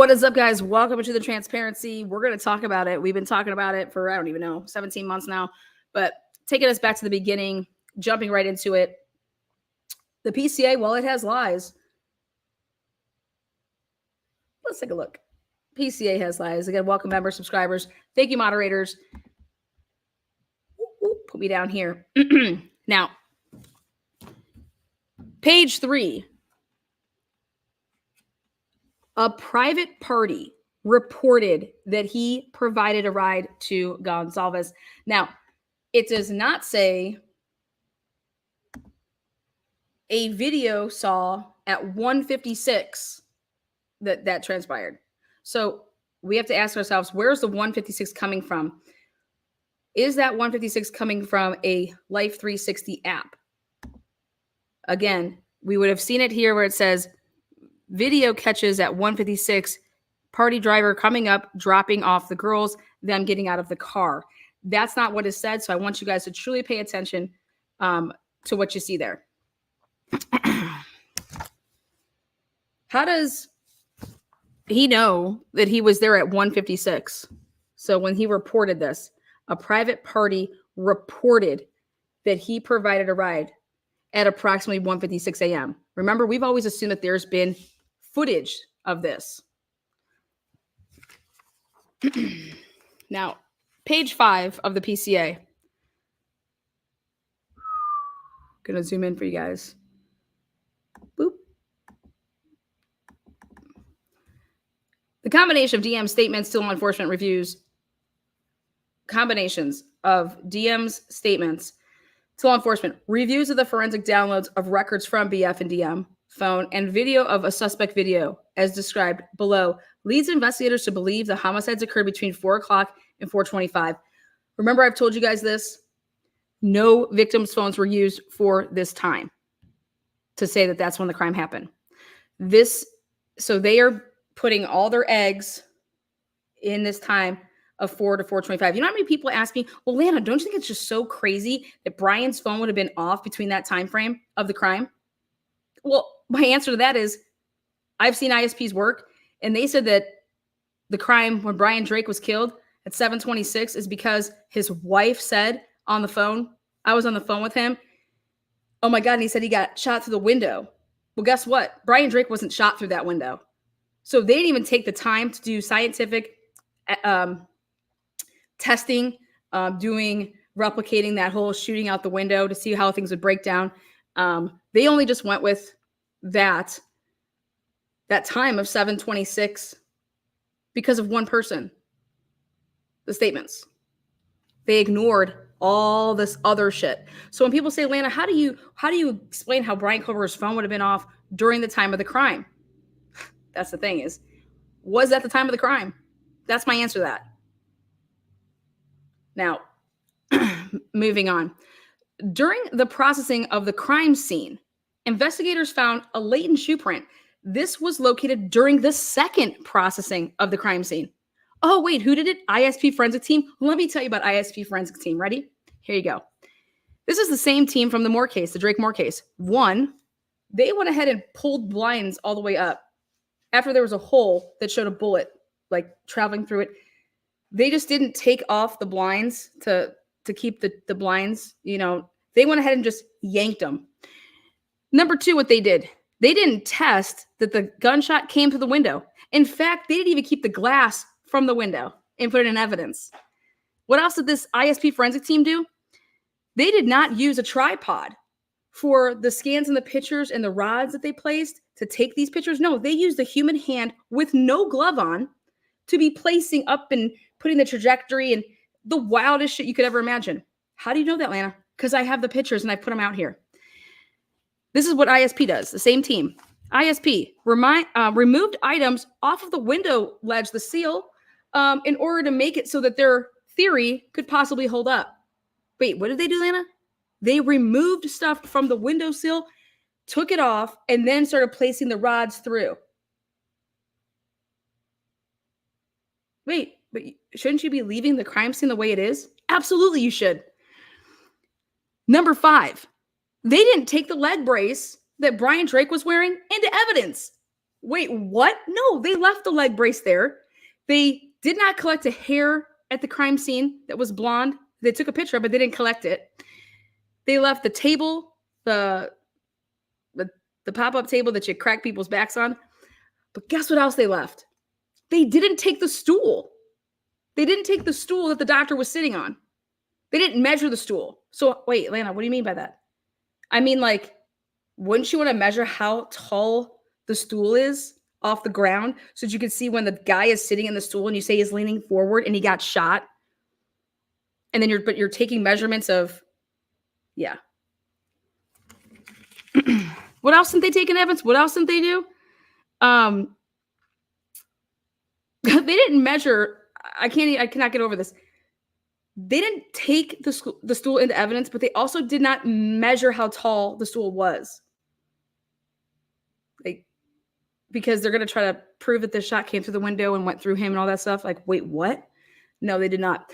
What is up, guys? Welcome to the transparency. We're going to talk about it. We've been talking about it for, I don't even know, 17 months now. But taking us back to the beginning, jumping right into it. The PCA, well, it has lies. Let's take a look. PCA has lies. Again, welcome members, subscribers. Thank you, moderators. Put me down here. Now, page 3. A private party reported that he provided a ride to Gonsalves. Now, it does not say a video saw at 1:56 that transpired. So we have to ask ourselves, where's the 1:56 coming from? Is that 1:56 coming from a Life 360 app? Again, we would have seen it here where it says video catches at 1:56, party driver coming up, dropping off the girls, them getting out of the car. That's not what is said. So I want you guys to truly pay attention to what you see there. How does he know that he was there at 1:56? So when he reported this, a private party reported that he provided a ride at approximately 1:56 a.m. Remember, we've always assumed that there's been footage of this. Now, page 5 of the PCA. Gonna zoom in for you guys. Boop. The combination of DM statements to law enforcement reviews. Combinations of DM's statements to law enforcement, reviews of the forensic downloads of records from BF and DM phone, and video of a suspect video, as described below, leads investigators to believe the homicides occurred between 4 o'clock and 4:25. Remember, I've told you guys this. No victims' phones were used for this time to say that that's when the crime happened. So they are putting all their eggs in this time of 4 to 4:25. You know how many people ask me, well, Lana, don't you think it's just so crazy that Brian's phone would have been off between that time frame of the crime? Well, my answer to that is I've seen ISPs work, and they said that the crime when Brian Drake was killed at 7:26 is because his wife said on the phone, I was on the phone with him, oh my God, and he said he got shot through the window. Well, guess what? Brian Drake wasn't shot through that window. So they didn't even take the time to do scientific testing, replicating that whole shooting out the window to see how things would break down. They only just went with that time of 7:26 because of one person, the statements. They ignored all this other shit. So when people say, Lana, how do you explain how Brian Kohberger's phone would have been off during the time of the crime? That's the thing is, was that the time of the crime? That's my answer to that. Now, moving on. During the processing of the crime scene, investigators found a latent shoe print. This was located during the second processing of the crime scene. Oh, wait, who did it? ISP forensic team? Let me tell you about ISP forensic team. Ready? Here you go. This is the same team from the Moore case, the Drake Moore case. One, they went ahead and pulled blinds all the way up after there was a hole that showed a bullet like traveling through it. They just didn't take off the blinds to keep the blinds, they went ahead and just yanked them. Number 2, what they did, they didn't test that the gunshot came through the window. In fact, they didn't even keep the glass from the window and put it in evidence. What else did this ISP forensic team do? They did not use a tripod for the scans and the pictures and the rods that they placed to take these pictures. No, they used a human hand with no glove on to be placing up and putting the trajectory and the wildest shit you could ever imagine. How do you know that, Lana? Because I have the pictures and I put them out here. This is what ISP does, the same team. ISP removed items off of the window ledge, the seal, in order to make it so that their theory could possibly hold up. Wait, what did they do, Lana? They removed stuff from the windowsill, took it off, and then started placing the rods through. Wait, but shouldn't you be leaving the crime scene the way it is? Absolutely, you should. Number 5, they didn't take the leg brace that Brian Drake was wearing into evidence. Wait, what? No, they left the leg brace there. They did not collect a hair at the crime scene that was blonde. They took a picture of it, but they didn't collect it. They left the table, the pop-up table that you crack people's backs on. But guess what else they left? They didn't take the stool. They didn't take the stool that the doctor was sitting on. They didn't measure the stool. So wait, Lana, what do you mean by that? I mean, like, wouldn't you want to measure how tall the stool is off the ground so that you can see when the guy is sitting in the stool and you say he's leaning forward and he got shot? And then you're taking measurements of, yeah. What else didn't they take in evidence? What else didn't they do? They didn't measure. I cannot get over this. They didn't take the stool into evidence, but they also did not measure how tall the stool was. Like, because they're going to try to prove that the shot came through the window and went through him and all that stuff. Like, wait, what? No, they did not.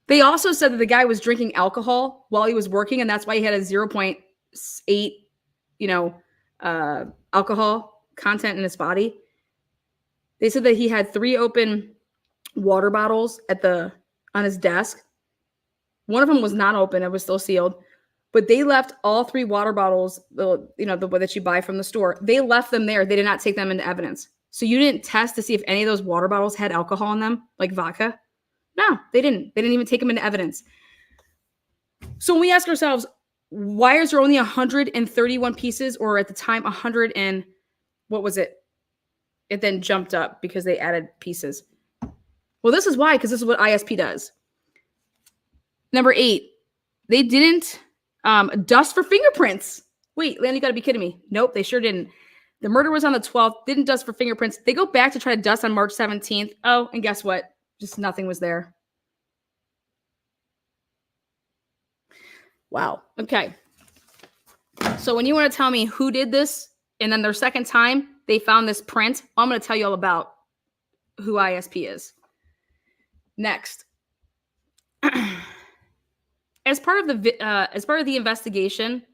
They also said that the guy was drinking alcohol while he was working, and that's why he had a 0.8, alcohol content in his body. They said that he had 3 open water bottles on his desk. One of them was not open; it was still sealed. But they left all 3 water bottles, the one that you buy from the store. They left them there. They did not take them into evidence. So you didn't test to see if any of those water bottles had alcohol in them, like vodka. No, they didn't. They didn't even take them into evidence. So when we ask ourselves, why is there only 131 pieces, or at the time 100 and what was it? It then jumped up because they added pieces. Well, this is why, because this is what ISP does. Number 8, they didn't dust for fingerprints. Wait, Lan, you got to be kidding me. Nope, they sure didn't. The murder was on the 12th, didn't dust for fingerprints. They go back to try to dust on March 17th. Oh, and guess what? Just nothing was there. Wow. Okay. So when you want to tell me who did this, and then their second time they found this print, I'm going to tell you all about who ISP is. Next. As part of the investigation,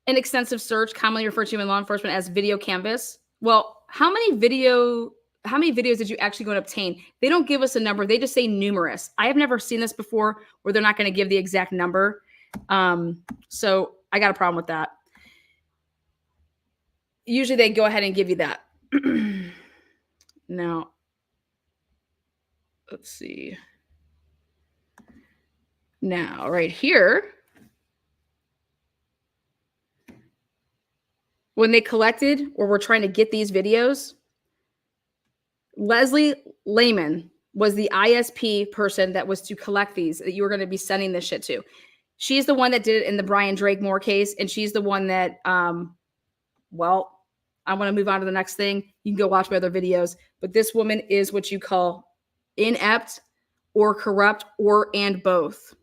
an extensive search, commonly referred to in law enforcement as video canvas. Well, how many videos did you actually go and obtain? They don't give us a number. They just say numerous. I have never seen this before where they're not going to give the exact number. So I got a problem with that. Usually they go ahead and give you that. Now, let's see. Now, right here, when they collected or were trying to get these videos, Leslie Lehman was the ISP person that was to collect these, that you were going to be sending this shit to. She's the one that did it in the Brian Drake Moore case, and she's the one that, well, I want to move on to the next thing. You can go watch my other videos, but this woman is what you call inept or corrupt and both.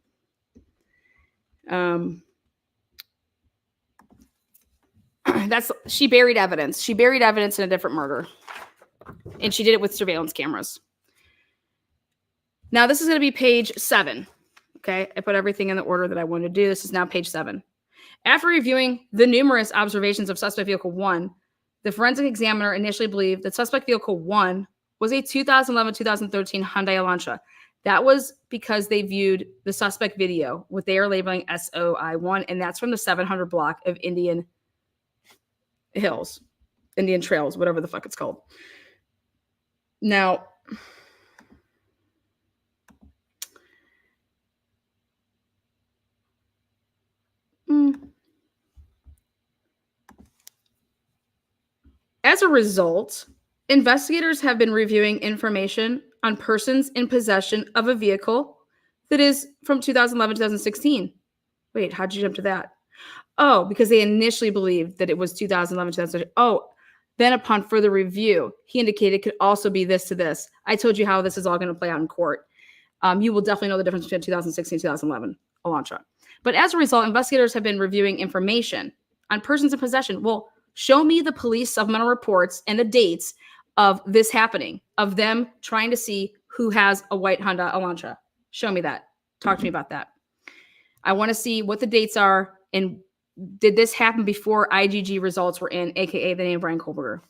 She buried evidence. She buried evidence in a different murder. And she did it with surveillance cameras. Now, this is going to be page 7. Okay, I put everything in the order that I wanted to do. This is now page 7. After reviewing the numerous observations of suspect vehicle 1, the forensic examiner initially believed that suspect vehicle 1 was a 2011-2013 Hyundai Elantra. That was because they viewed the suspect video, what they are labeling SOI1, and that's from the 700 block of Indian Trails, whatever the fuck it's called. Now, as a result, investigators have been reviewing information on persons in possession of a vehicle that is from 2011-2016. Wait, how'd you jump to that? Oh, because they initially believed that it was 2011-2016. Oh, then upon further review, he indicated it could also be this to this. I told you how this is all going to play out in court. You will definitely know the difference between 2016 and 2011 Elantra. But as a result, investigators have been reviewing information on persons in possession. Well, show me the police supplemental reports and the dates of this happening, of them trying to see who has a white Honda Elantra. Show me that. Talk to me about that. I want to see what the dates are and Did this happen before IgG results were in, aka the name Brian Kohberger?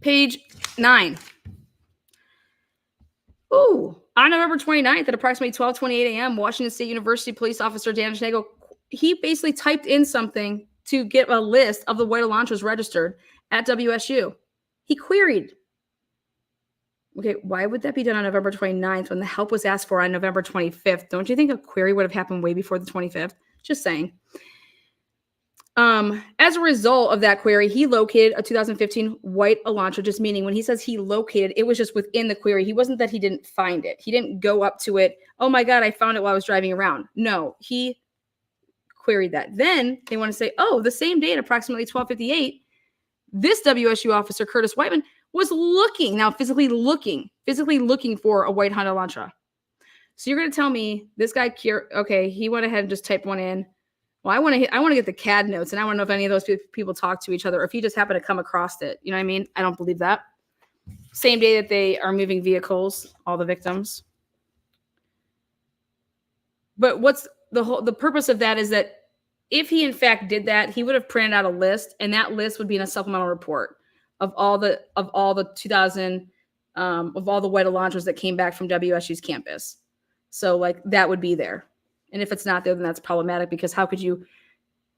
Page 9. Ooh, on November 29th at approximately 12:28 a.m., Washington State University police officer Dan Schnagel, he basically typed in something to get a list of the white Elantras registered at WSU. He queried. Okay, why would that be done on November 29th when the help was asked for on November 25th? Don't you think a query would have happened way before the 25th? Just saying. As a result of that query, he located a 2015 white Elantra, just meaning when he says he located, it was just within the query. He wasn't that he didn't find it. He didn't go up to it. Oh my God, I found it while I was driving around. No, he queried that. Then they want to say, oh, the same day at approximately 12:58, this WSU officer, Curtis Whiteman, was physically looking for a white Honda Elantra. So you're going to tell me this guy, okay, he went ahead and just typed one in. Well, I want to get the CAD notes, and I want to know if any of those people talk to each other, or if he just happened to come across it. You know what I mean? I don't believe that. Same day that they are moving vehicles, all the victims. But what's the purpose of that is that if he in fact did that, he would have printed out a list, and that list would be in a supplemental report of all the 2000 of all the white Elantras that came back from WSU's campus. So like that would be there. And if it's not there, then that's problematic, because how could you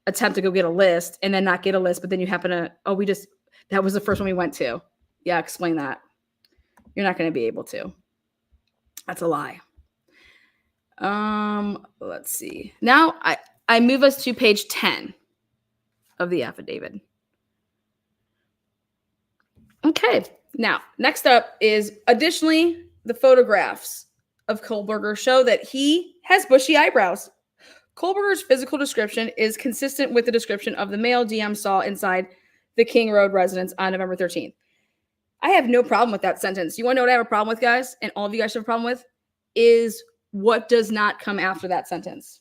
attempt to go get a list and then not get a list, but then you happen to, that was the first one we went to. Yeah, explain that. You're not going to be able to. That's a lie. Let's see. Now I move us to page 10 of the affidavit. Okay. Now, next up is additionally the photographs of Kohberger show that he has bushy eyebrows. Kohberger's physical description is consistent with the description of the male DM saw inside the King Road residence on November 13th. I have no problem with that sentence. You want to know what I have a problem with, guys? And all of you guys have a problem with? Is what does not come after that sentence.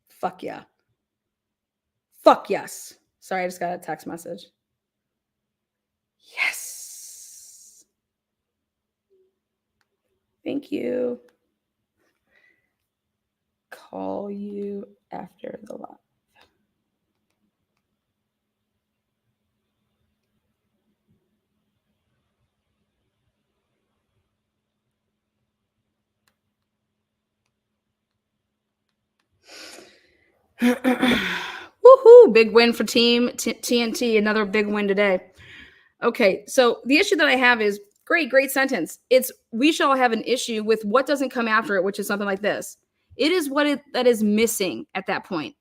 Fuck yeah. Fuck yes. Sorry, I just got a text message. Yes. Thank you. Call you after the live. Woohoo! Big win for Team TNT. Another big win today. Okay, so the issue that I have is great sentence. It's we shall have an issue with what doesn't come after it, which is something like this. It is that is missing at that point.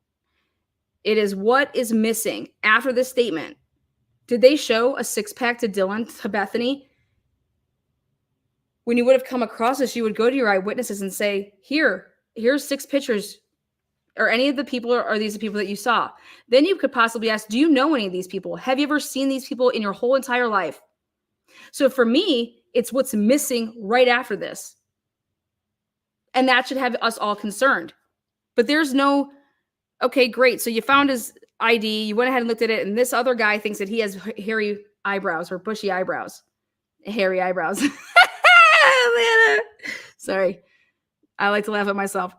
It is what is missing after this statement. Did they show a six-pack to Dylan, to Bethany? When you would have come across this, you would go to your eyewitnesses and say, here's 6 pictures. Or any of the people, or are these the people that you saw? Then you could possibly ask, do you know any of these people? Have you ever seen these people in your whole entire life? So for me, it's what's missing right after this. And that should have us all concerned. But there's no, okay, great. So you found his ID, you went ahead and looked at it, and this other guy thinks that he has hairy eyebrows or bushy eyebrows. Hairy eyebrows. Sorry. I like to laugh at myself.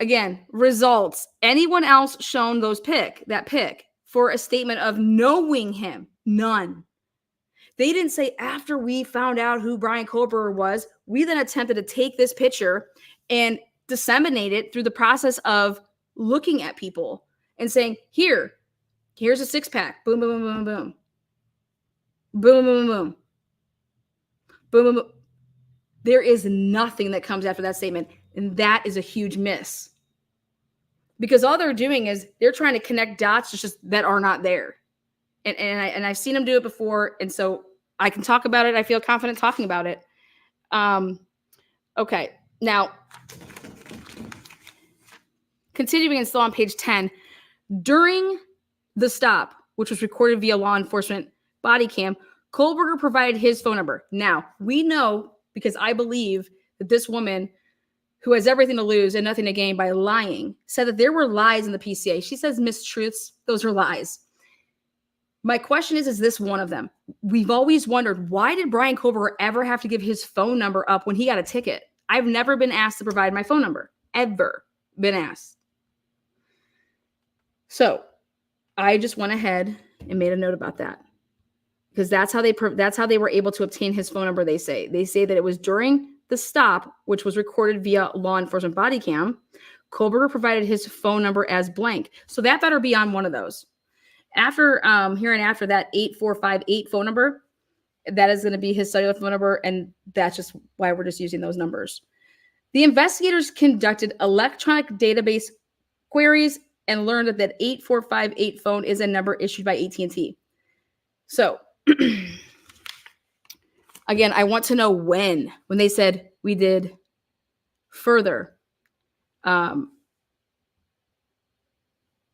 Again, results. Anyone else shown that pic for a statement of knowing him? None. They didn't say after we found out who Brian Kohberger was, we then attempted to take this picture and disseminate it through the process of looking at people and saying, here's a 6-pack. Boom, boom, boom, boom, boom. Boom, boom, boom, boom. Boom, boom, boom. There is nothing that comes after that statement. And that is a huge miss. Because all they're doing is they're trying to connect dots just that are not there. And I've seen them do it before. And so I can talk about it. I feel confident talking about it. Okay. Now, continuing and still on page 10, during the stop, which was recorded via law enforcement body cam, Kohberger provided his phone number. Now, we know, because I believe that this woman who has everything to lose and nothing to gain by lying, said that there were lies in the PCA. She says mistruths. Those are lies. My question is this one of them? We've always wondered, why did Brian Kohberger ever have to give his phone number up when he got a ticket? I've never been asked to provide my phone number. Ever been asked. So I just went ahead and made a note about that, because that's how they were able to obtain his phone number. They say that it was during the stop, which was recorded via law enforcement body cam. Kohberger provided his phone number as blank. So that better be on one of those. After after that 8458 phone number, that is going to be his cellular phone number, and that's just why we're just using those numbers. The investigators conducted electronic database queries and learned that that 8458 phone is a number issued by AT&T. So again, I want to know when they said we did further.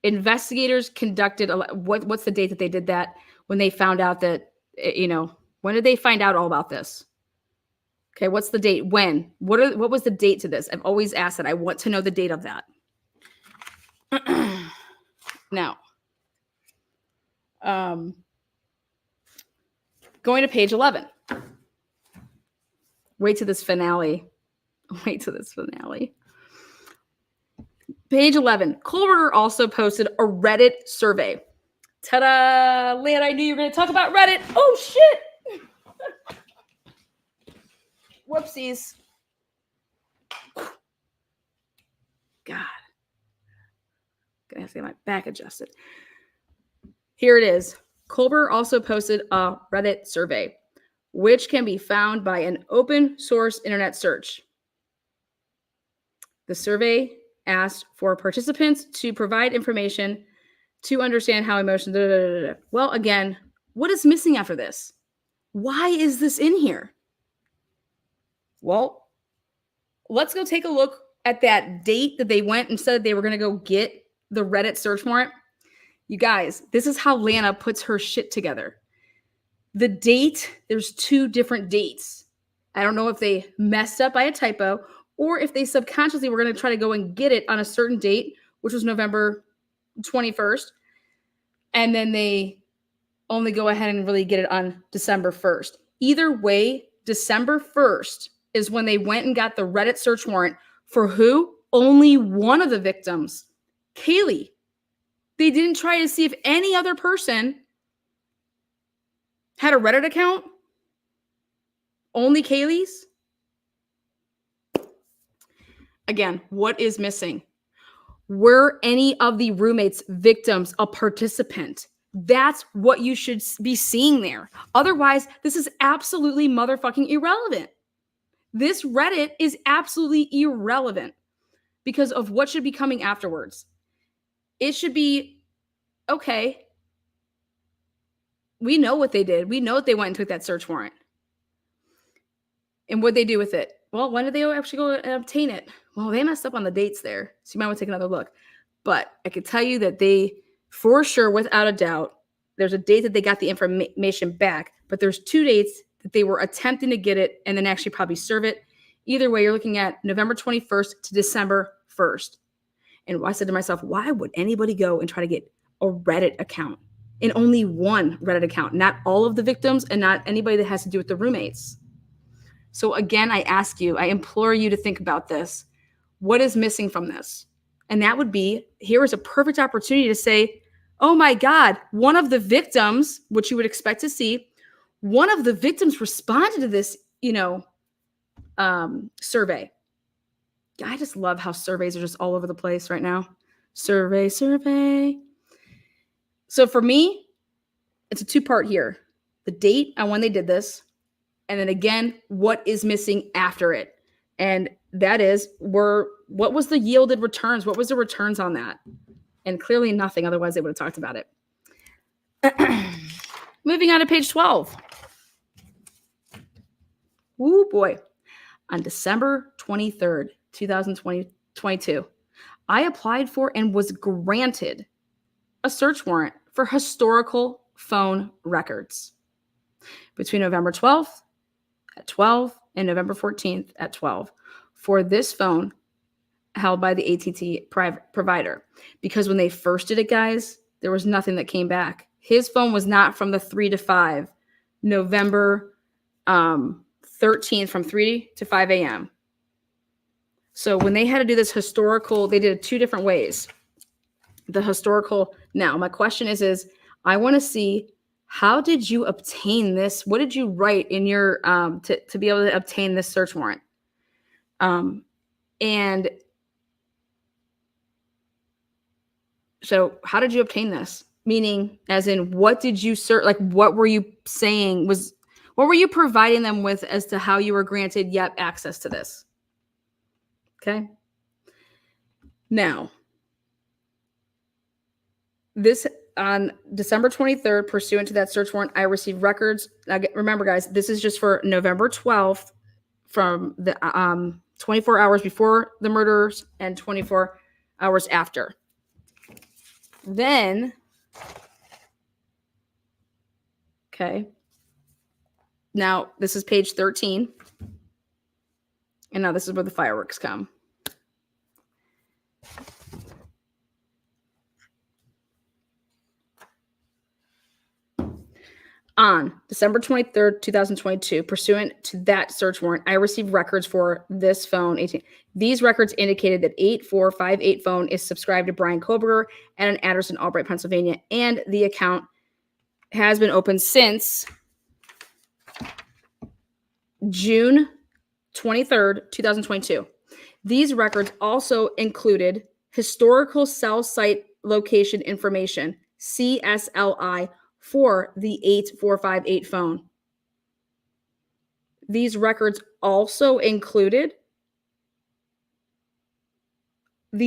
Investigators conducted, what's the date that they did that, when they found out that, when did they find out all about this? Okay, what's the date? When? What was the date to this? I've always asked that. I want to know the date of that. Now, going to page 11. Wait to this finale. Page 11. Kohberger also posted a Reddit survey. Ta-da! Lan, I knew you were going to talk about Reddit. Oh, shit! Whoopsies. God. Gonna have to get my back adjusted. Here it is. Kohberger also posted a Reddit survey, which can be found by an open source internet search. The survey asked for participants to provide information to understand how emotions. Well, again, what is missing after this? Why is this in here? Well, let's go take a look at that date that they went and said they were going to go get the Reddit search warrant. You guys, this is how Lana puts her shit together. The date, there's two different dates. I don't know if they messed up by a typo or if they subconsciously were going to try to go and get it on a certain date, which was November 21st. And then they only go ahead and really get it on December 1st. Either way, December 1st is when they went and got the Reddit search warrant for who? Only one of the victims, Kaylee. They didn't try to see if any other person had a Reddit account. Only Kaylee's. Again, what is missing? Were any of the roommates, victims, a participant? That's what you should be seeing there. Otherwise, this is absolutely motherfucking irrelevant. This Reddit is absolutely irrelevant because of what should be coming afterwards. It should be, okay, we know what they did. We know that they went and took that search warrant. And what'd they do with it? Well, when did they actually go and obtain it? Well, they messed up on the dates there. So you might want to take another look. But I could tell you that they, for sure, without a doubt, there's a date that they got the information back, but there's two dates that they were attempting to get it and then actually probably serve it. Either way, you're looking at November 21st to December 1st. And I said to myself, why would anybody go and try to get a Reddit account? And only one Reddit account, not all of the victims and not anybody that has to do with the roommates. So again, I ask you, I implore you to think about this. What is missing from this? And that would be, here is a perfect opportunity to say, oh my God, one of the victims, which you would expect to see, one of the victims responded to this, survey. I just love how surveys are just all over the place right now. Survey. So for me, it's a two-part here. The date on when they did this, and then again, what is missing after it. And that is, what was the yielded returns? What was the returns on that? And clearly nothing, otherwise they would have talked about it. Moving on to page 12. Woo boy. On December 23rd, 2022, I applied for and was granted a search warrant for historical phone records between November 12th at 12 and November 14th at 12 for this phone held by the AT&T provider. Because when they first did it, guys, there was nothing that came back. His phone was not from the 3 to 5, November 13th, from 3 to 5 a.m. So when they had to do this historical, they did it 2 different ways. The historical. Now, my question is I want to see, how did you obtain this? What did you write in your to be able to obtain this search warrant? And so how did you obtain this? Meaning, as in, what did you search? Like, what were you saying what were you providing them with as to how you were granted access to this? Okay. Now, this on December 23rd, pursuant to that search warrant, I received records. Remember, guys, this is just for November 12th, from the 24 hours before the murders and 24 hours after. Then, okay, now this is page 13. And now this is where the fireworks come. On December 23rd, 2022, pursuant to that search warrant, I received records for this phone. These records indicated that 8458 phone is subscribed to Brian Kohberger and an address in Albright, Pennsylvania, and the account has been open since June 23rd, 2022. These records also included historical cell site location information, CSLI, for the 8458 phone. These records also included well,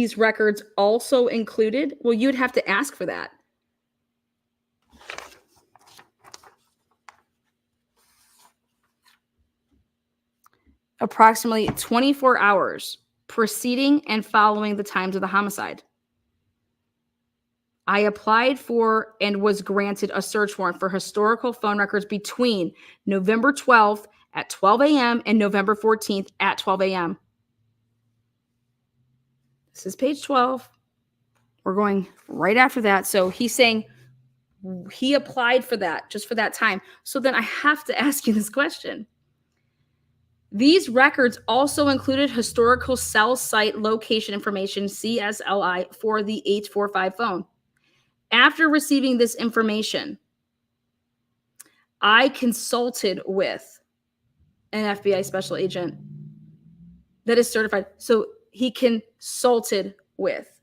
you'd have to ask for that. Approximately 24 hours preceding and following the times of the homicide, I applied for and was granted a search warrant for historical phone records between November 12th at 12 a.m. and November 14th at 12 a.m. This is page 12. We're going right after that. So he's saying he applied for that, just for that time. So then I have to ask you this question. These records also included historical cell site location information, CSLI, for the 845 phone. After receiving this information, I consulted with an FBI special agent that is certified. So he consulted with.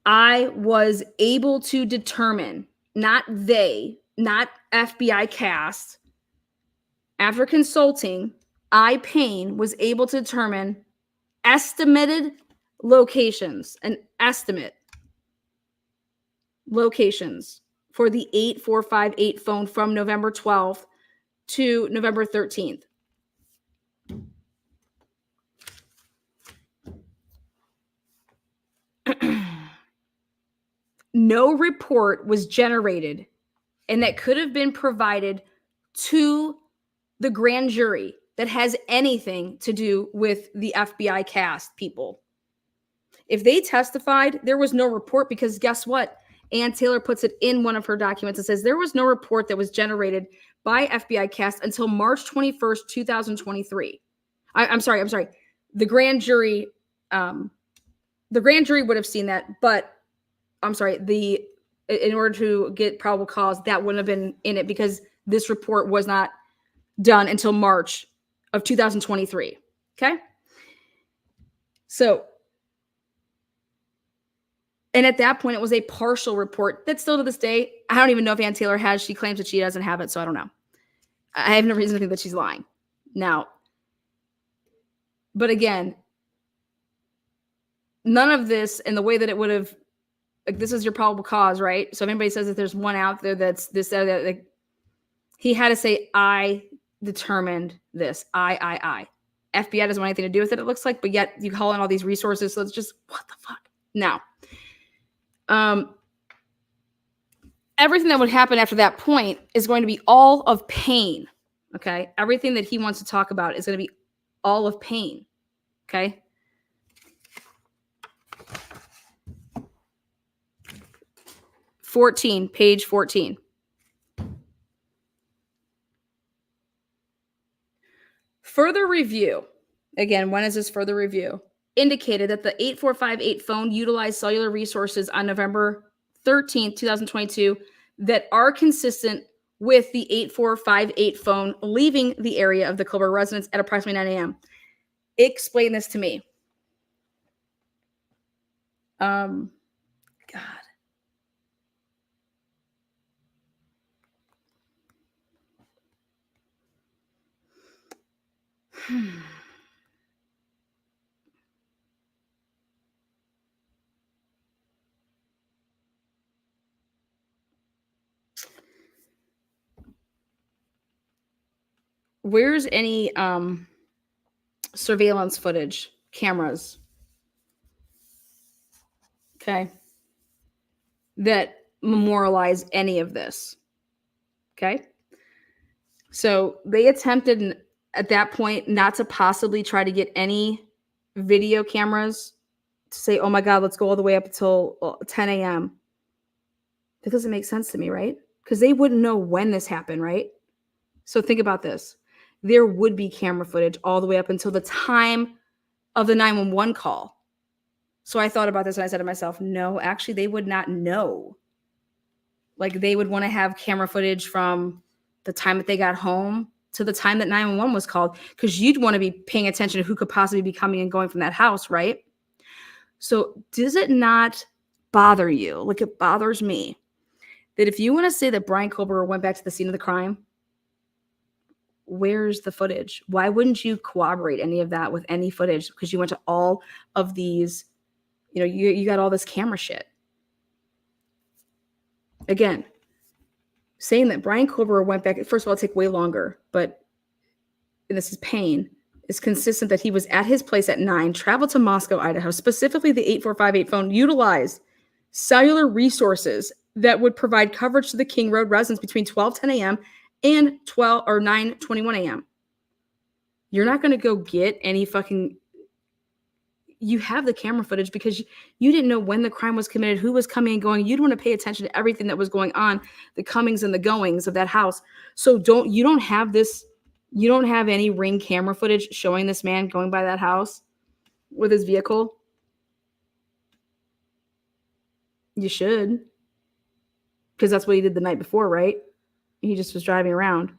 I was able to determine, not FBI cast. After consulting, I, Payne, was able to determine estimated locations, an estimate locations for the 8458 phone from November 12th to November 13th. No report was generated, and that could have been provided to the grand jury that has anything to do with the FBI cast people. If they testified, there was no report, because guess what? Ann Taylor puts it in one of her documents. It says there was no report that was generated by FBI cast until March 21st, 2023. I'm sorry. The grand jury would have seen that, but I'm sorry, in order to get probable cause, that wouldn't have been in it, because this report was not done until March of 2023. Okay? So, and at that point, it was a partial report that still to this day, I don't even know if Ann Taylor has. She claims that she doesn't have it, so I don't know. I have no reason to think that she's lying. Now, but again, none of this, and the way that it would have, like, this is your probable cause, right? So if anybody says that there's one out there that's this, that, like, he had to say, I determined this. I. FBI doesn't want anything to do with it, it looks like, but yet you call in all these resources, so it's just, what the fuck? Now, everything that would happen after that point is going to be all of Payne, okay? Everything that he wants to talk about is going to be all of Payne, okay? 14, page 14. Further review. Again, when is this further review? Indicated that the 8458 phone utilized cellular resources on November 13th, 2022 that are consistent with the 8458 phone leaving the area of the Kohberger residence at approximately 9 a.m. Explain this to me. God. Where's any surveillance footage, cameras, okay, that memorialize any of this? Okay. So they attempted at that point not to possibly try to get any video cameras to say, oh my God, let's go all the way up until 10 a.m. That doesn't make sense to me, right? Because they wouldn't know when this happened, right? So think about this. There would be camera footage all the way up until the time of the 911 call. So I thought about this and I said to myself, no, actually, they would not know. Like they would want to have camera footage from the time that they got home to the time that 911 was called, because you'd want to be paying attention to who could possibly be coming and going from that house, right? So does it not bother you? Like it bothers me that if you want to say that Brian Kohberger went back to the scene of the crime, where's the footage? Why wouldn't you corroborate any of that with any footage? Because you went to all of these, you got all this camera shit. Again, saying that Brian Kohberger went back, first of all, it'll take way longer, but this is pain, is consistent that he was at his place at 9, traveled to Moscow, Idaho, specifically the 8458 phone, utilized cellular resources that would provide coverage to the King Road residents between 12:10 a.m. and 9:21 a.m. You're not going to go get any fucking... You have the camera footage because you didn't know when the crime was committed, who was coming and going. You'd want to pay attention to everything that was going on, the comings and the goings of that house. So you don't have any Ring camera footage showing this man going by that house with his vehicle. You should. Because that's what he did the night before, right? He just was driving around.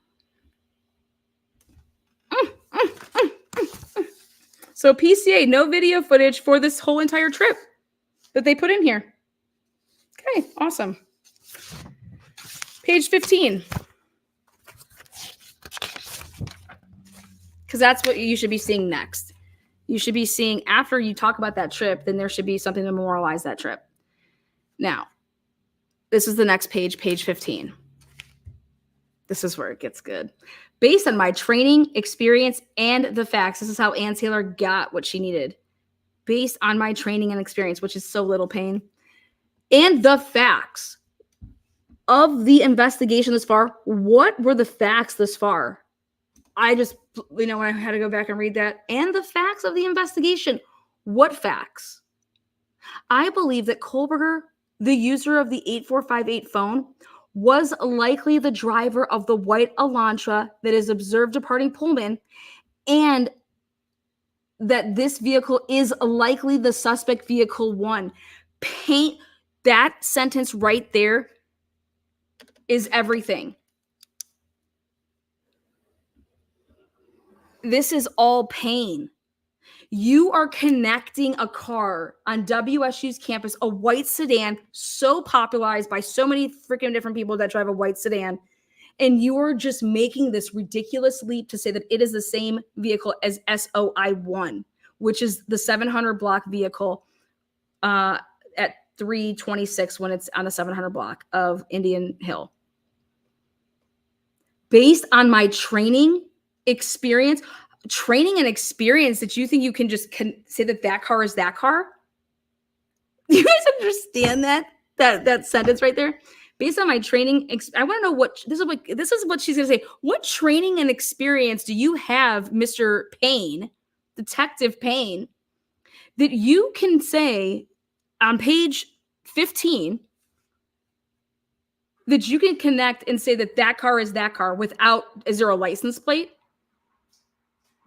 So PCA, no video footage for this whole entire trip that they put in here. Okay, awesome. Page 15. Because that's what you should be seeing next. You should be seeing, after you talk about that trip, then there should be something to memorialize that trip. Now, this is the next page, page 15. This is where it gets good. Based on my training, experience, and the facts, this is how Ann Taylor got what she needed. Based on my training and experience, which is so little pain, and the facts of the investigation thus far. What were the facts thus far? I just, when I had to go back and read that. And the facts of the investigation. What facts? I believe that Kohberger, the user of the 8458 phone, was likely the driver of the white Elantra that is observed departing Pullman, and that this vehicle is likely the suspect vehicle 1. Paint that sentence right there is everything. This is all pain. You are connecting a car on WSU's campus, a white sedan, so popularized by so many freaking different people that drive a white sedan. And you are just making this ridiculous leap to say that it is the same vehicle as SOI1, which is the 700 block vehicle at 326 when it's on the 700 block of Indian Hill. Based on my training and experience, that you think you can just say that car is that car? You guys understand that sentence right there? Based on my training, I want to know what this is what she's going to say. What training and experience do you have, Mr. Payne, Detective Payne, that you can say on page 15 that you can connect and say that that car is that car without, is there a license plate?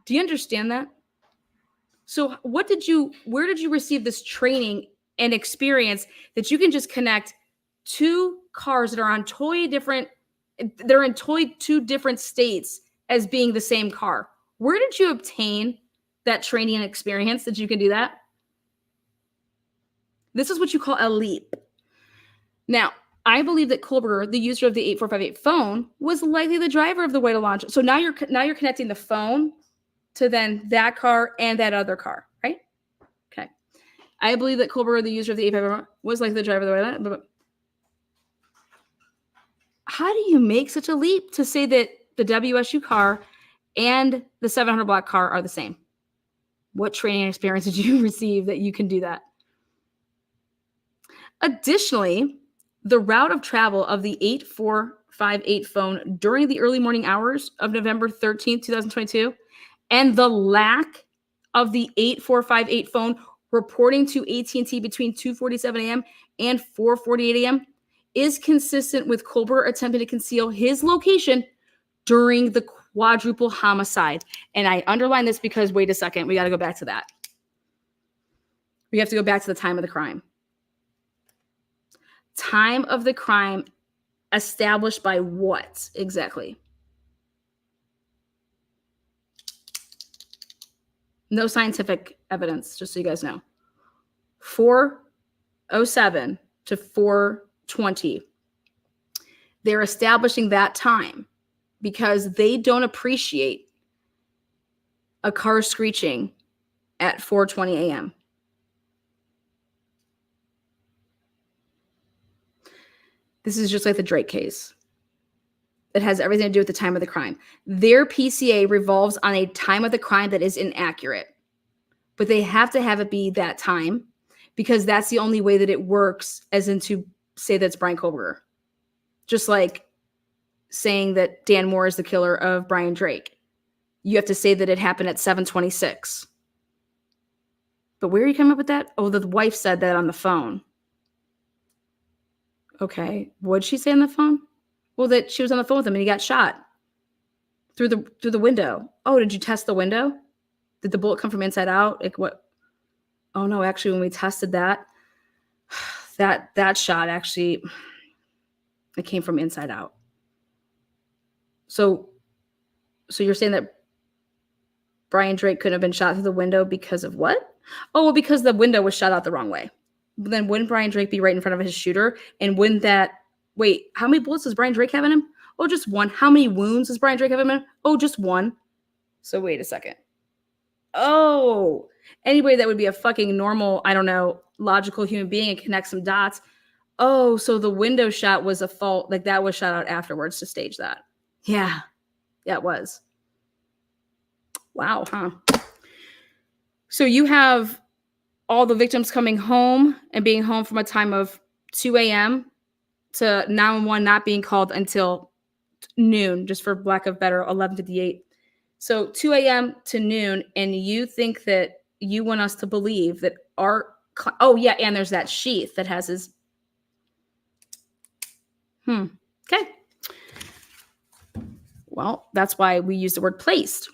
Do you understand that? So where did you receive this training and experience that you can just connect two cars that are on they're in two different states as being the same car? Where did you obtain that training and experience that you can do that? This is what you call a leap. Now, I believe that Kohberger, the user of the 8458 phone, was likely the driver of the way to launch. So now you're connecting the phone to then that car and that other car, right? Okay. I believe that Kohberger, the user of the 85, was like the driver of the way. But how do you make such a leap to say that the WSU car and the 700 block car are the same? What training and experience did you receive that you can do that? Additionally, the route of travel of the 8458 phone during the early morning hours of November 13th, 2022, and the lack of the 8458 phone reporting to AT&T between 2:47 a.m. and 4:48 a.m. is consistent with Kohberger attempting to conceal his location during the quadruple homicide. And I underline this because, wait a second, we got to go back to that. We have to go back to the time of the crime. Time of the crime established by what exactly? No scientific evidence, just so you guys know. 4:07 to 4:20. They're establishing that time because they don't appreciate a car screeching at 4:20 a.m. This is just like the Drake case. It has everything to do with the time of the crime. Their PCA revolves on a time of the crime that is inaccurate, but they have to have it be that time because that's the only way that it works, as in to say that's Brian Kohberger. Just like saying that Dan Moore is the killer of Brian Drake. You have to say that it happened at 7:26. But where are you coming up with that? Oh, the wife said that on the phone. Okay. What'd she say on the phone? Well, that she was on the phone with him and he got shot through the window. Oh, did you test the window? Did the bullet come from inside out? Like what? Oh no, actually, when we tested that shot actually, it came from inside out. So you're saying that Brian Drake couldn't have been shot through the window because of what? Oh, well, because the window was shot out the wrong way. But then wouldn't Brian Drake be right in front of his shooter? And wouldn't that, wait, how many bullets does Brian Drake have in him? Oh, just one. How many wounds does Brian Drake have in him? Oh, just one. So wait a second. Oh, anybody that would be a fucking normal, I don't know, logical human being and connect some dots. Oh, so the window shot was a fault. Like that was shot out afterwards to stage that. Yeah, it was. Wow, huh? So you have all the victims coming home and being home from a time of 2 a.m. to 911 not being called until noon, just for lack of better, 11:58. So 2 a.m. to noon, and you think that you want us to believe that oh yeah, and there's that sheath that has his, okay. Well, that's why we use the word placed.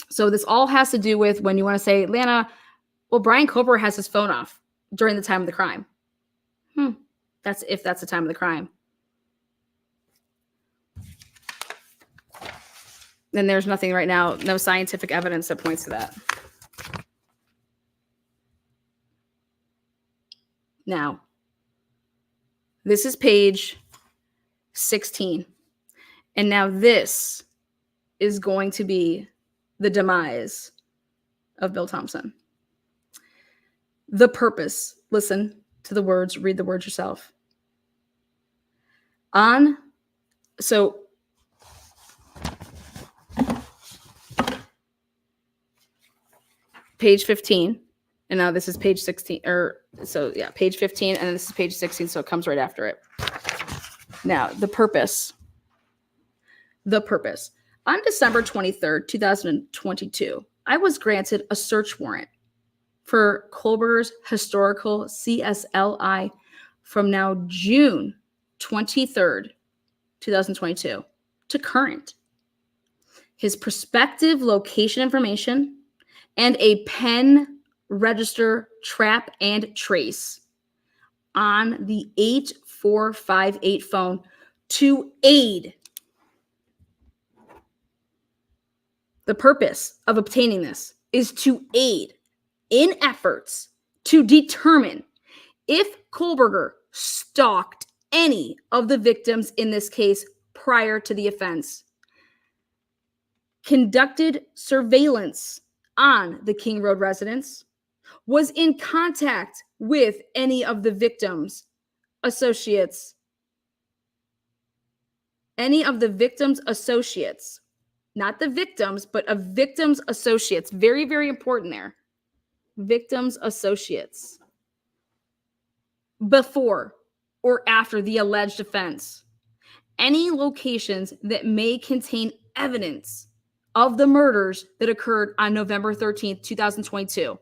So this all has to do with when you want to say, Lana, well, Brian Kohberger has his phone off during the time of the crime. That's if that's the time of the crime. Then there's nothing right now, no scientific evidence that points to that. Now, this is page 16. And now this is going to be the demise of Bill Thompson. The purpose. Listen to the words, read the words yourself. So page 15, and now this is page 16, page 15, and then this is page 16, so it comes right after it. Now, the purpose. On December 23rd, 2022, I was granted a search warrant for Kohberger's historical CSLI from now June 23rd, 2022 to current. His prospective location information and a pen register trap and trace on the 8458 phone to aid. The purpose of obtaining this is to aid in efforts to determine if Kohberger stalked any of the victims in this case prior to the offense, conducted surveillance on the King Road residence, was in contact with any of the victims' associates, not the victims, but of victims' associates. Very, very important there. Victims' associates. Before or after the alleged offense. Any locations that may contain evidence of the murders that occurred on November 13th, 2022.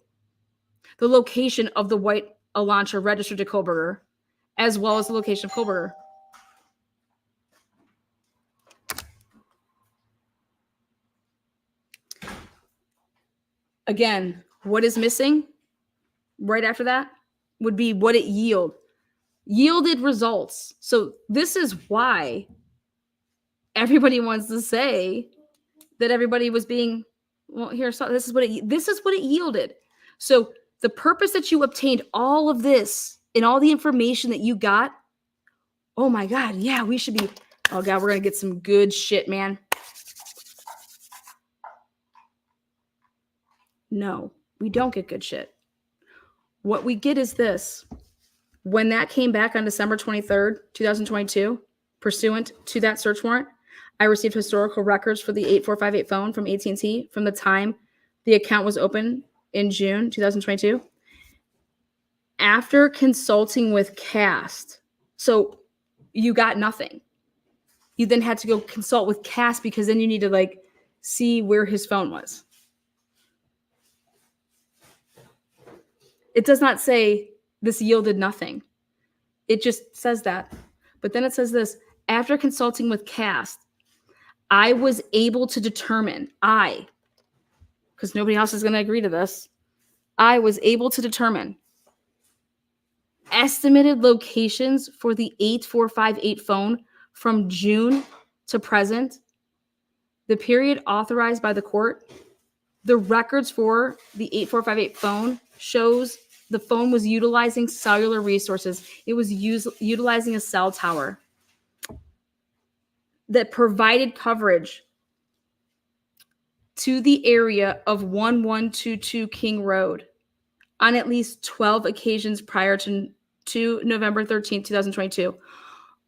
The location of the white Elantra registered to Kohberger, as well as the location of Kohberger. Again, what is missing right after that would be what it yielded results. So this is why everybody wants to say that everybody was being, well, here, so this is what it yielded. So the purpose that you obtained all of this and all the information that you got, oh my God, yeah, we should be, oh God, we're going to get some good shit, man. No, we don't get good shit. What we get is this. When that came back on December 23rd, 2022, pursuant to that search warrant, I received historical records for the 8458 phone from AT&T from the time the account was open in June 2022. After consulting with CAST, so you got nothing. You then had to go consult with CAST because then you need to see where his phone was. It does not say this yielded nothing. It just says that. But then it says this, after consulting with CAST, I was able to determine, because nobody else is going to agree to this, I was able to determine estimated locations for the 8458 phone from June to present, the period authorized by the court. The records for the 8458 phone shows the phone was utilizing cellular resources. It was utilizing a cell tower that provided coverage to the area of 1122 King Road on at least 12 occasions prior to November 13th, 2022.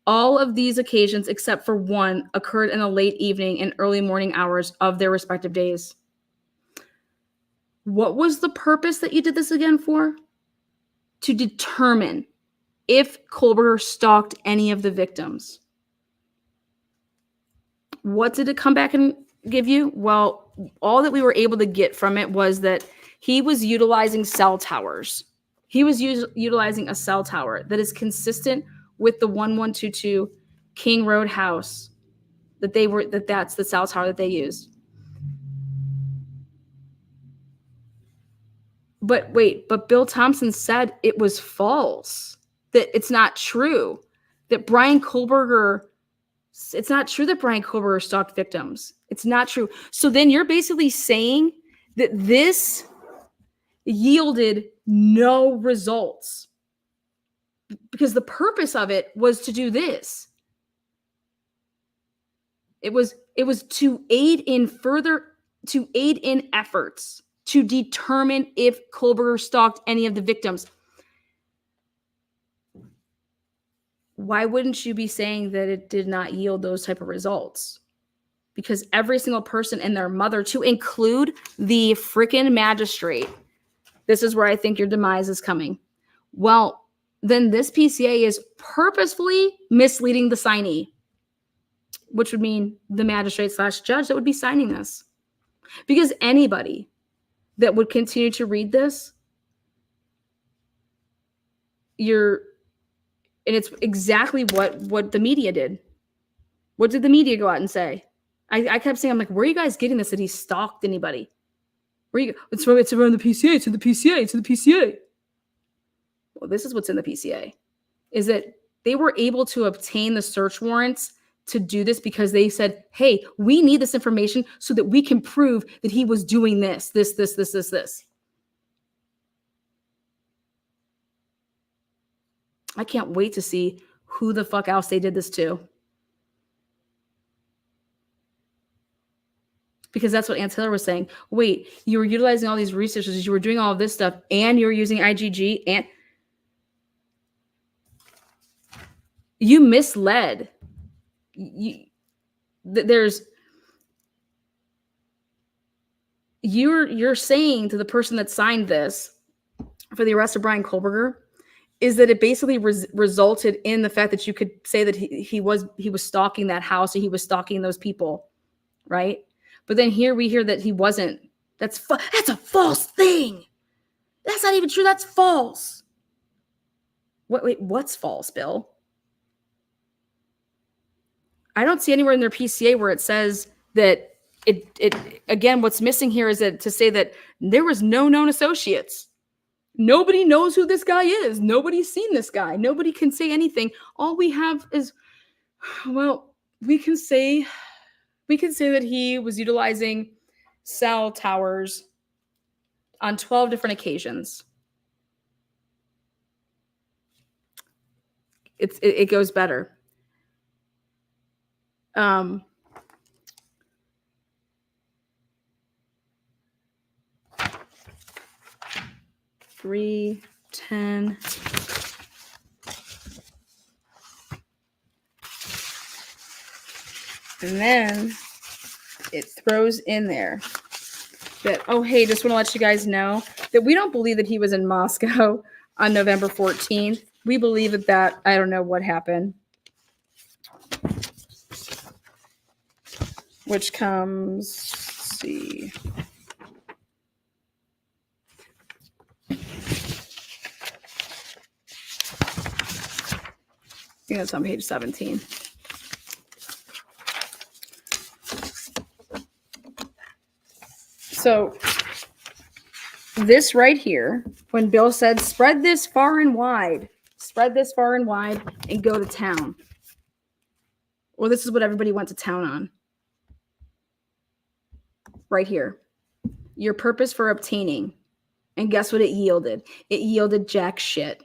All of these occasions, except for one, occurred in the late evening and early morning hours of their respective days. What was the purpose that you did this again for? To determine if Kohberger stalked any of the victims. What did it come back and give you? Well, all that we were able to get from it was that he was utilizing cell towers. He was utilizing a cell tower that is consistent with the 1122 King Road house that's the cell tower that they used. But Bill Thompson said it was false, that it's not true, that Brian Kohberger stalked victims. It's not true. So then you're basically saying that this yielded no results because the purpose of it was to do this. It was to aid in efforts to determine if Kohberger stalked any of the victims. Why wouldn't you be saying that it did not yield those type of results? Because every single person and their mother, to include the freaking magistrate, this is where I think your demise is coming. Well, then this PCA is purposefully misleading the signee, which would mean the magistrate / judge that would be signing this. Because anybody that would continue to read this, And it's exactly what the media did. What did the media go out and say? I kept saying, I'm like, where are you guys getting this that he stalked anybody? Where you? It's around the PCA. It's in the PCA. It's in the PCA. Well, this is what's in the PCA. Is that they were able to obtain the search warrants to do this because they said, hey, we need this information so that we can prove that he was doing this. I can't wait to see who the fuck else they did this to. Because that's what Aunt Taylor was saying. Wait, you were utilizing all these resources, you were doing all of this stuff, and you were using IGG, and you misled. You're saying to the person that signed this for the arrest of Brian Kohberger is that it basically resulted in the fact that you could say that he was stalking that house, or he was stalking those people, right? But then here we hear that he wasn't. That's a false thing. That's not even true. That's false. Wait, what's false, Bill? I don't see anywhere in their PCA where it says that it again, what's missing here is that to say that there was no known associates. Nobody knows who this guy is. Nobody's seen this guy. Nobody can say anything. All we have is, well, we can say that he was utilizing cell towers on 12 different occasions. It goes better. 3, 10. And then it throws in there that, oh, hey, just want to let you guys know that we don't believe that he was in Moscow on November 14th. We believe that I don't know what happened. Which comes, let's see. I think that's on page 17. So this right here, when Bill said, spread this far and wide, and go to town. Well, this is what everybody went to town on. Right here. Your purpose for obtaining. And guess what it yielded? It yielded jack shit.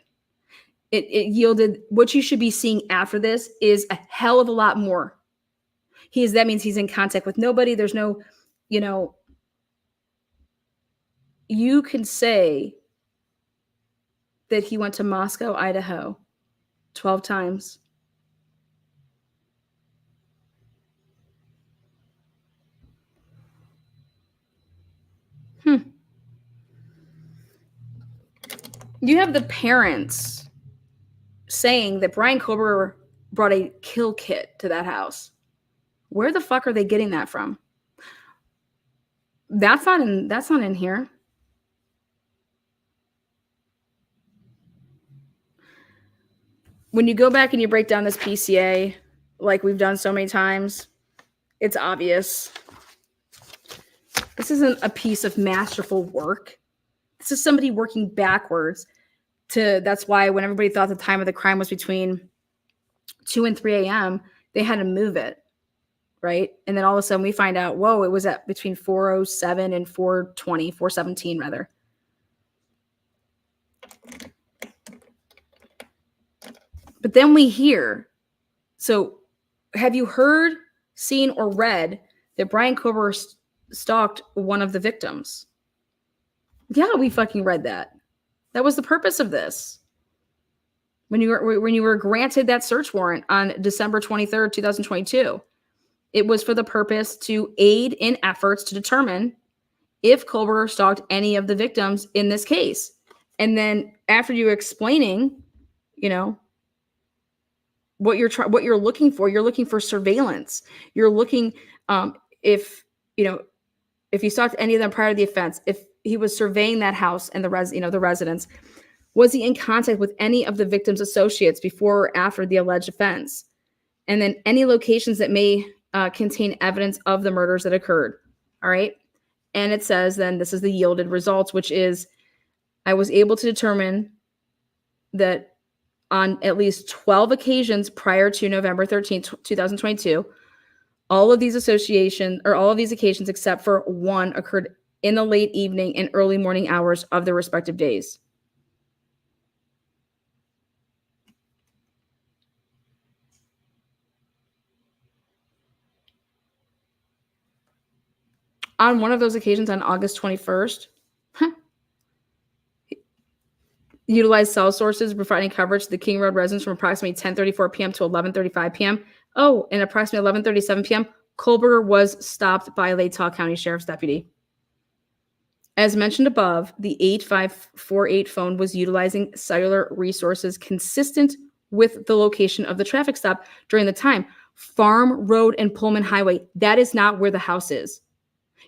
It yielded what you should be seeing after this is a hell of a lot more. That means he's in contact with nobody. There's no, you can say that he went to Moscow, Idaho 12 times. You have the parents saying that Brian Kohberger brought a kill kit to that house. Where the fuck are they getting that from? That's not in here. When you go back and you break down this PCA, like we've done so many times, it's obvious. This isn't a piece of masterful work. This is somebody working backwards that's why when everybody thought the time of the crime was between 2 and 3 a.m., they had to move it, right? And then all of a sudden we find out, whoa, it was at between 4:07 and 4:20, 4:17 rather. But then we hear, so have you heard, seen, or read that Brian Kohberger stalked one of the victims? Yeah, we fucking read that. That was the purpose of this. When you were granted that search warrant on December 23rd, 2022, it was for the purpose to aid in efforts to determine if Kohberger stalked any of the victims in this case. And then after you explaining, what you're looking for surveillance. You're looking if he stalked any of them prior to the offense, if he was surveying that house and the residence. Was he in contact with any of the victim's associates before or after the alleged offense? And then any locations that may contain evidence of the murders that occurred. All right. And it says then this is the yielded results, which is I was able to determine that on at least 12 occasions prior to November 13th, 2022, all of these occasions except for one occurred in the late evening and early morning hours of the respective days. On one of those occasions on August 21st, utilized cell sources providing coverage to the King Road residents from approximately 10:34 p.m. to 11:35 p.m. Oh, and approximately 11:37 p.m., Kohberger was stopped by a Latah County Sheriff's deputy. As mentioned above, the 8548 phone was utilizing cellular resources consistent with the location of the traffic stop during the time. Farm Road and Pullman Highway, that is not where the house is.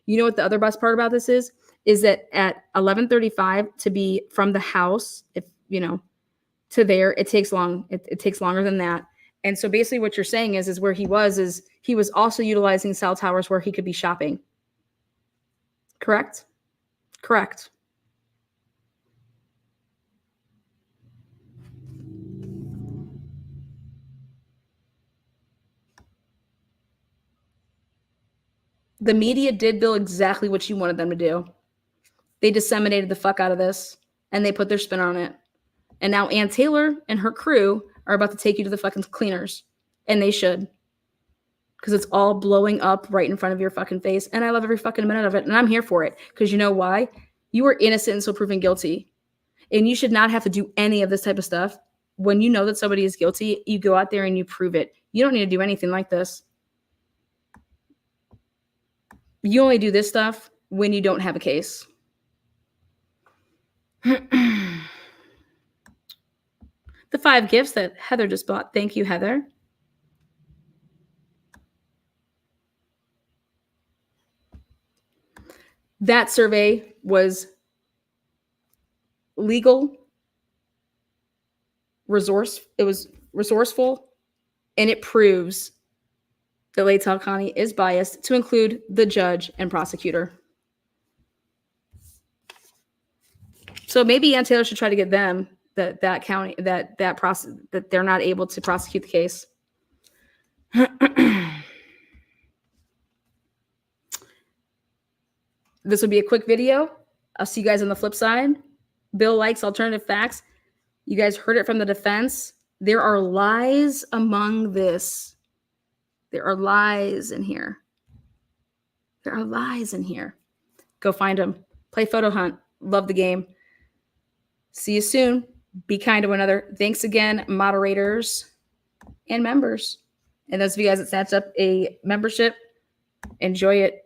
You know what the other best part about this is that at 11:35 to be from the house, if you know, to there, it takes long. It takes longer than that. And so basically what you're saying is where he was also utilizing cell towers where he could be shopping. Correct? Correct. The media did bill exactly what you wanted them to do. They disseminated the fuck out of this and they put their spin on it. And now Ann Taylor and her crew are about to take you to the fucking cleaners. And they should. Because it's all blowing up right in front of your fucking face. And I love every fucking minute of it. And I'm here for it. Because you know why? You are innocent until proven guilty. And you should not have to do any of this type of stuff. When you know that somebody is guilty, you go out there and you prove it. You don't need to do anything like this. You only do this stuff when you don't have a case. The 5 gifts that Heather just bought. Thank you, Heather. That survey was legal, it was resourceful, and it proves that Latah County is biased to include the judge and prosecutor. So maybe Ann Taylor should try to get them that county that they're not able to prosecute the case. This will be a quick video. I'll see you guys on the flip side. Bill likes alternative facts. You guys heard it from the defense. There are lies among this. There are lies in here. There are lies in here. Go find them. Play Photo Hunt. Love the game. See you soon. Be kind to one another. Thanks again, moderators and members. And those of you guys that snatched up a membership, enjoy it.